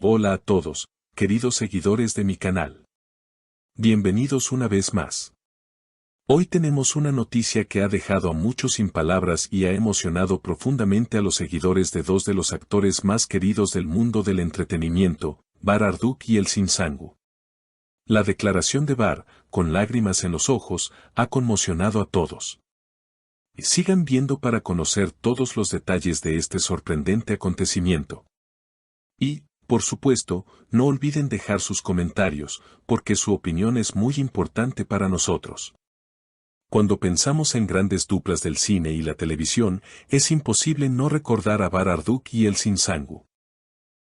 Hola a todos, queridos seguidores de mi canal. Bienvenidos una vez más. Hoy tenemos una noticia que ha dejado a muchos sin palabras y ha emocionado profundamente a los seguidores de dos de los actores más queridos del mundo del entretenimiento, Bar Barduk y Elçin Sangu. La declaración de Bar, con lágrimas en los ojos, ha conmocionado a todos. Sigan viendo para conocer todos los detalles de este sorprendente acontecimiento. Y, por supuesto, no olviden dejar sus comentarios, porque su opinión es muy importante para nosotros. Cuando pensamos en grandes duplas del cine y la televisión, es imposible no recordar a Bar Barduk y Elçin Sangu.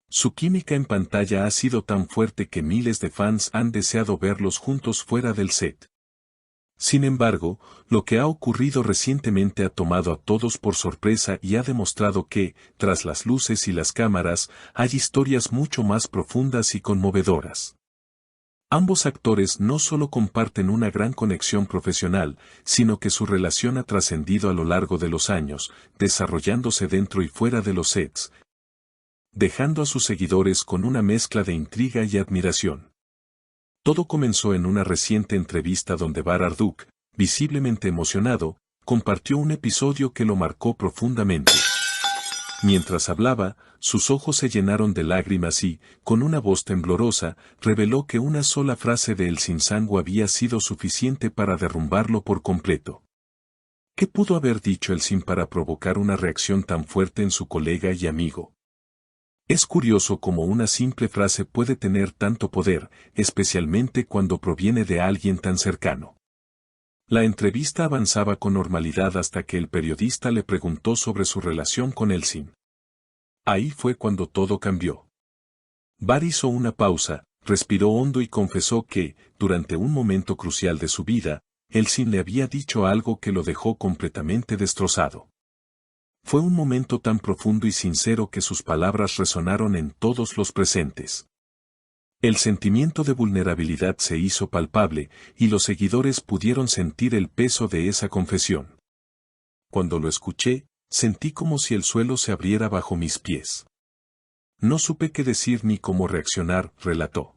Su química en pantalla ha sido tan fuerte que miles de fans han deseado verlos juntos fuera del set. Sin embargo, lo que ha ocurrido recientemente ha tomado a todos por sorpresa y ha demostrado que, tras las luces y las cámaras, hay historias mucho más profundas y conmovedoras. Ambos actores no solo comparten una gran conexión profesional, sino que su relación ha trascendido a lo largo de los años, desarrollándose dentro y fuera de los sets, dejando a sus seguidores con una mezcla de intriga y admiración. Todo comenzó en una reciente entrevista donde Bar Barduk, visiblemente emocionado, compartió un episodio que lo marcó profundamente. Mientras hablaba, sus ojos se llenaron de lágrimas y, con una voz temblorosa, reveló que una sola frase de Elçin Sangu había sido suficiente para derrumbarlo por completo. ¿Qué pudo haber dicho Elçin para provocar una reacción tan fuerte en su colega y amigo? Es curioso cómo una simple frase puede tener tanto poder, especialmente cuando proviene de alguien tan cercano. La entrevista avanzaba con normalidad hasta que el periodista le preguntó sobre su relación con Elçin. Ahí fue cuando todo cambió. Bar hizo una pausa, respiró hondo y confesó que, durante un momento crucial de su vida, Elçin le había dicho algo que lo dejó completamente destrozado. Fue un momento tan profundo y sincero que sus palabras resonaron en todos los presentes. El sentimiento de vulnerabilidad se hizo palpable, y los seguidores pudieron sentir el peso de esa confesión. Cuando lo escuché, sentí como si el suelo se abriera bajo mis pies. No supe qué decir ni cómo reaccionar, relató.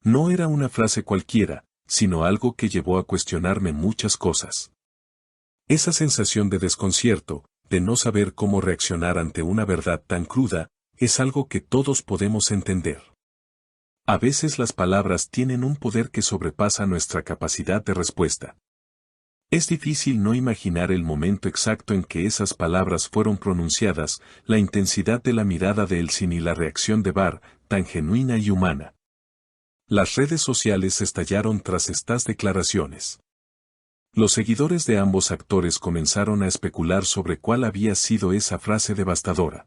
No era una frase cualquiera, sino algo que llevó a cuestionarme muchas cosas. Esa sensación de desconcierto, de no saber cómo reaccionar ante una verdad tan cruda, es algo que todos podemos entender. A veces las palabras tienen un poder que sobrepasa nuestra capacidad de respuesta. Es difícil no imaginar el momento exacto en que esas palabras fueron pronunciadas, la intensidad de la mirada de Elçin y la reacción de Bar, tan genuina y humana. Las redes sociales estallaron tras estas declaraciones. Los seguidores de ambos actores comenzaron a especular sobre cuál había sido esa frase devastadora.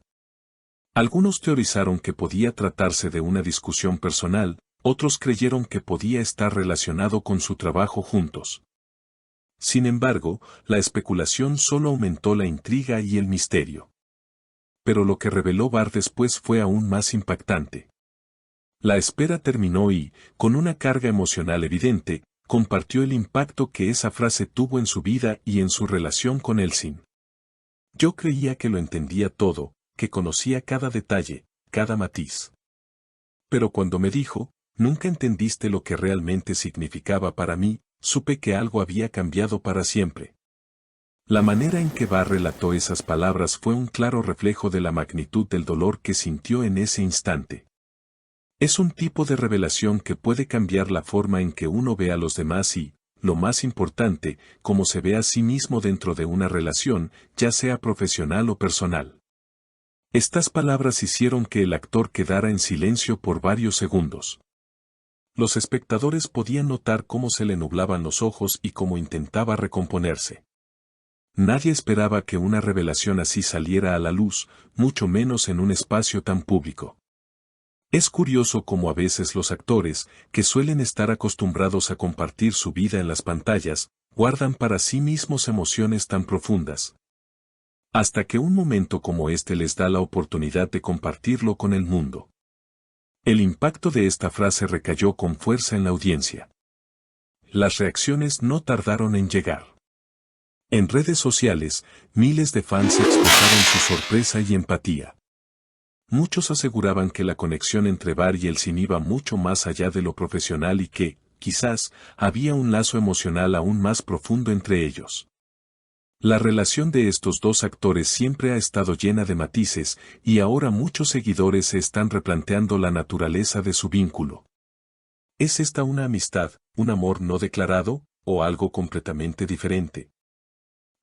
Algunos teorizaron que podía tratarse de una discusión personal, otros creyeron que podía estar relacionado con su trabajo juntos. Sin embargo, la especulación solo aumentó la intriga y el misterio. Pero lo que reveló Bar después fue aún más impactante. La espera terminó y, con una carga emocional evidente, compartió el impacto que esa frase tuvo en su vida y en su relación con Elçin. Yo creía que lo entendía todo, que conocía cada detalle, cada matiz. Pero cuando me dijo, nunca entendiste lo que realmente significaba para mí, supe que algo había cambiado para siempre. La manera en que Bar relató esas palabras fue un claro reflejo de la magnitud del dolor que sintió en ese instante. Es un tipo de revelación que puede cambiar la forma en que uno ve a los demás y, lo más importante, cómo se ve a sí mismo dentro de una relación, ya sea profesional o personal. Estas palabras hicieron que el actor quedara en silencio por varios segundos. Los espectadores podían notar cómo se le nublaban los ojos y cómo intentaba recomponerse. Nadie esperaba que una revelación así saliera a la luz, mucho menos en un espacio tan público. Es curioso cómo a veces los actores, que suelen estar acostumbrados a compartir su vida en las pantallas, guardan para sí mismos emociones tan profundas. Hasta que un momento como este les da la oportunidad de compartirlo con el mundo. El impacto de esta frase recayó con fuerza en la audiencia. Las reacciones no tardaron en llegar. En redes sociales, miles de fans expresaron su sorpresa y empatía. Muchos aseguraban que la conexión entre Bar y Elsin iba mucho más allá de lo profesional y que, quizás, había un lazo emocional aún más profundo entre ellos. La relación de estos dos actores siempre ha estado llena de matices, y ahora muchos seguidores se están replanteando la naturaleza de su vínculo. ¿Es esta una amistad, un amor no declarado, o algo completamente diferente?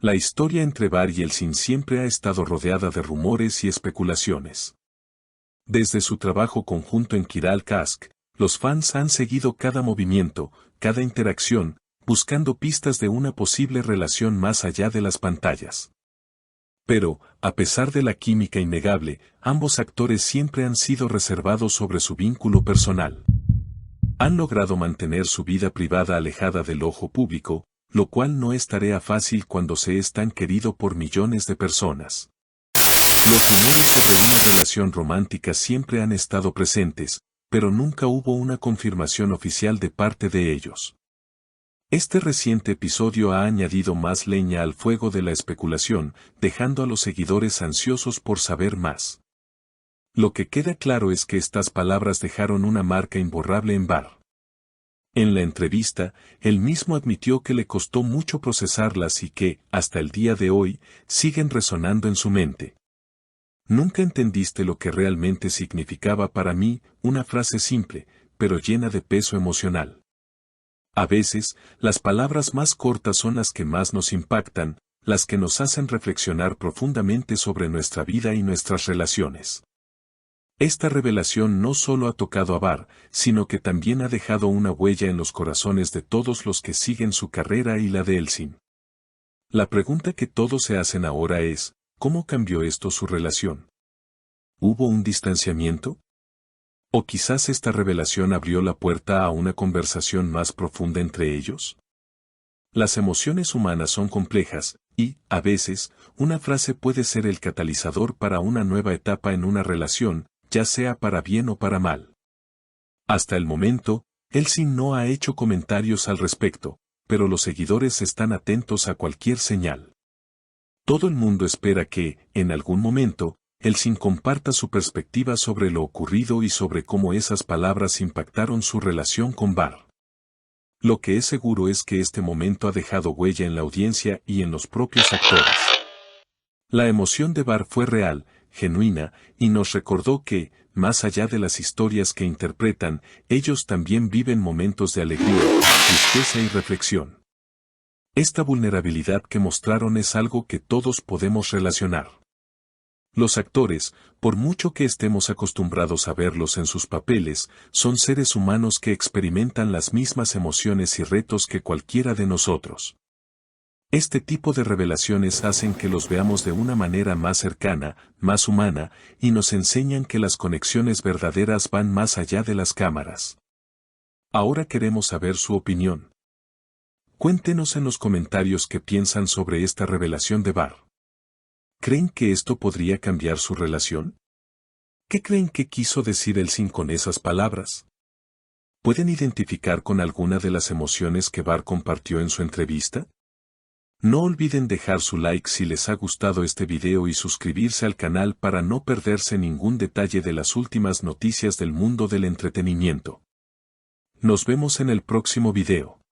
La historia entre Bar y Elsin siempre ha estado rodeada de rumores y especulaciones. Desde su trabajo conjunto en Kiral Kask, los fans han seguido cada movimiento, cada interacción, buscando pistas de una posible relación más allá de las pantallas. Pero, a pesar de la química innegable, ambos actores siempre han sido reservados sobre su vínculo personal. Han logrado mantener su vida privada alejada del ojo público, lo cual no es tarea fácil cuando se es tan querido por millones de personas. Los rumores sobre una relación romántica siempre han estado presentes, pero nunca hubo una confirmación oficial de parte de ellos. Este reciente episodio ha añadido más leña al fuego de la especulación, dejando a los seguidores ansiosos por saber más. Lo que queda claro es que estas palabras dejaron una marca imborrable en Bar. En la entrevista, él mismo admitió que le costó mucho procesarlas y que, hasta el día de hoy, siguen resonando en su mente. Nunca entendiste lo que realmente significaba para mí, una frase simple, pero llena de peso emocional. A veces, las palabras más cortas son las que más nos impactan, las que nos hacen reflexionar profundamente sobre nuestra vida y nuestras relaciones. Esta revelación no solo ha tocado a Bar, sino que también ha dejado una huella en los corazones de todos los que siguen su carrera y la de Elsin. La pregunta que todos se hacen ahora es, ¿cómo cambió esto su relación? ¿Hubo un distanciamiento? ¿O quizás esta revelación abrió la puerta a una conversación más profunda entre ellos? Las emociones humanas son complejas, y, a veces, una frase puede ser el catalizador para una nueva etapa en una relación, ya sea para bien o para mal. Hasta el momento, Elsin no ha hecho comentarios al respecto, pero los seguidores están atentos a cualquier señal. Todo el mundo espera que, en algún momento, Elsin comparta su perspectiva sobre lo ocurrido y sobre cómo esas palabras impactaron su relación con Bar. Lo que es seguro es que este momento ha dejado huella en la audiencia y en los propios actores. La emoción de Bar fue real, genuina, y nos recordó que, más allá de las historias que interpretan, ellos también viven momentos de alegría, tristeza y reflexión. Esta vulnerabilidad que mostraron es algo que todos podemos relacionar. Los actores, por mucho que estemos acostumbrados a verlos en sus papeles, son seres humanos que experimentan las mismas emociones y retos que cualquiera de nosotros. Este tipo de revelaciones hacen que los veamos de una manera más cercana, más humana, y nos enseñan que las conexiones verdaderas van más allá de las cámaras. Ahora queremos saber su opinión. Cuéntenos en los comentarios qué piensan sobre esta revelación de Bar. ¿Creen que esto podría cambiar su relación? ¿Qué creen que quiso decir Elsin con esas palabras? ¿Pueden identificar con alguna de las emociones que Bar compartió en su entrevista? No olviden dejar su like si les ha gustado este video y suscribirse al canal para no perderse ningún detalle de las últimas noticias del mundo del entretenimiento. Nos vemos en el próximo video.